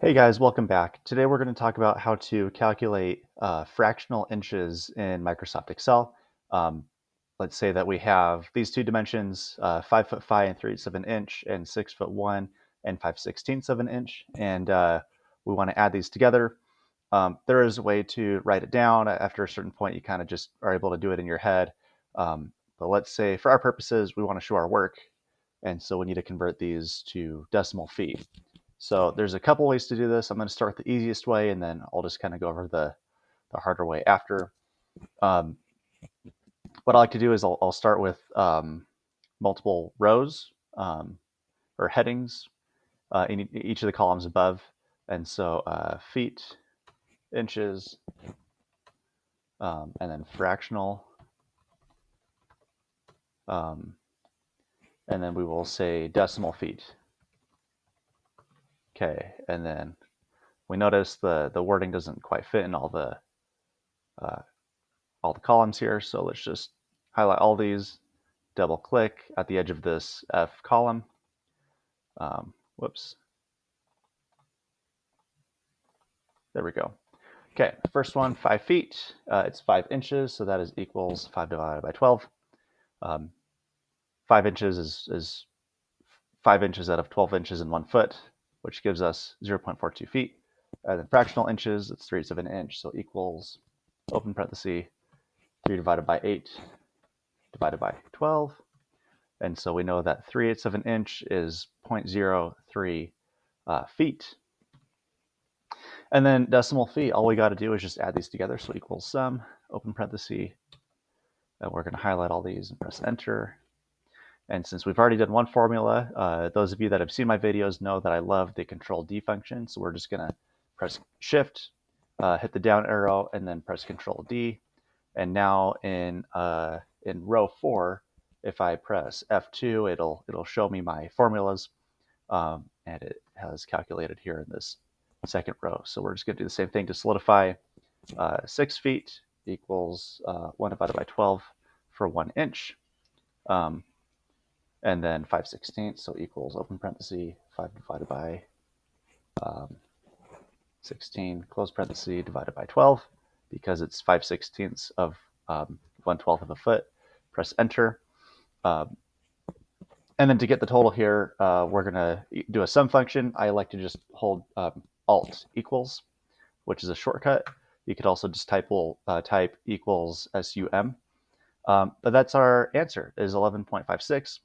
Hey guys, welcome back. Today we're going to talk about how to calculate fractional inches in Microsoft Excel. Um, let's say that we have these two dimensions, 5'5" and 3/8 of an inch, and 6'1" and 5/16 of an inch, and we want to add these together. There is a way to write it down. After a certain point, you kind of just are able to do it in your head. But let's say for our purposes, we want to show our work, and so we need to convert these to decimal feet. So there's a couple ways to do this. I'm going to start with the easiest way, and then I'll just kind of go over the harder way after. Um, what I like to do is I'll start with multiple rows or headings in each of the columns above. And so feet, inches, and then fractional. Um, and then we will say decimal feet. Okay, and then we notice the wording doesn't quite fit in uh, all the columns here. So let's just highlight all these, double click at the edge of this F column. Whoops. There we go. Okay, first one, 5 feet. It's 5 inches, so that is equals 5 divided by 12. 5 inches is 5 inches out of 12 inches in 1 foot, which gives us 0.42 feet. And then fractional inches, it's 3/8 of an inch, so equals, open parenthesis, 3 divided by 8 divided by 12. And so we know that 3/8 of an inch is 0.03 feet. And then decimal feet, all we got to do is just add these together. So equals sum, open parenthesis, and we're going to highlight all these and press enter. And since we've already done one formula, those of you that have seen my videos know that I love the control D function. So we're just going to press shift, hit the down arrow, and then press control D. And now in row 4, if I press F2, it'll show me my formulas, and it has calculated here in this second row. So we're just going to do the same thing to solidify. 6 feet equals 1 divided by 12 for 1 inch. And then 5/16, so equals, open parenthesis, 5 divided by 16, close parenthesis, divided by 12, because it's 5/16 of 1/12 of a foot. Press enter. And then to get the total here, we're going to do a sum function. I like to just hold Alt equals, which is a shortcut. You could also just type equals SUM. But that's our answer, is 11.56.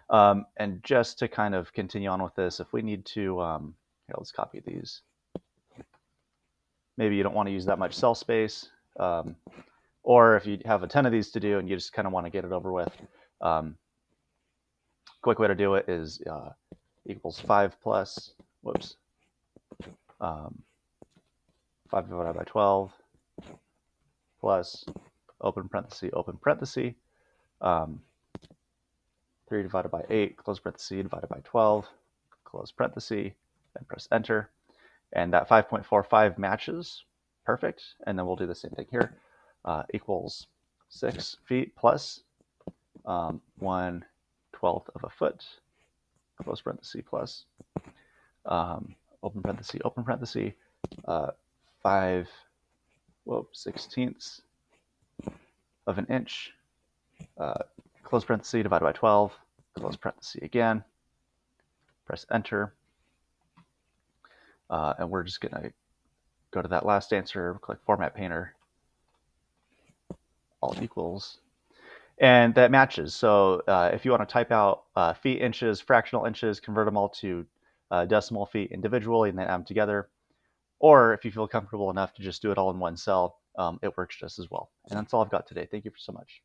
And just to kind of continue on with this, if we need to, here, let's copy these. Maybe you don't want to use that much cell space, or if you have a ton of these to do and you just kind of want to get it over with, quick way to do it is equals 5 plus, 5 divided by 12 plus, open parenthesis, 3 divided by 8, close parenthesis, divided by 12, close parenthesis, and press enter. And that 5.45 matches. Perfect. And then we'll do the same thing here. Equals 6 feet plus 1/12 of a foot, close parenthesis, plus, open parenthesis, 5/16 of an inch, close parenthesis, divided by 12, close parenthesis again, press enter. And we're just going to go to that last answer, click Format Painter, Alt equals, and that matches. So if you want to type out feet, inches, fractional inches, convert them all to decimal feet individually and then add them together. Or if you feel comfortable enough to just do it all in one cell, it works just as well. And that's all I've got today. Thank you so much.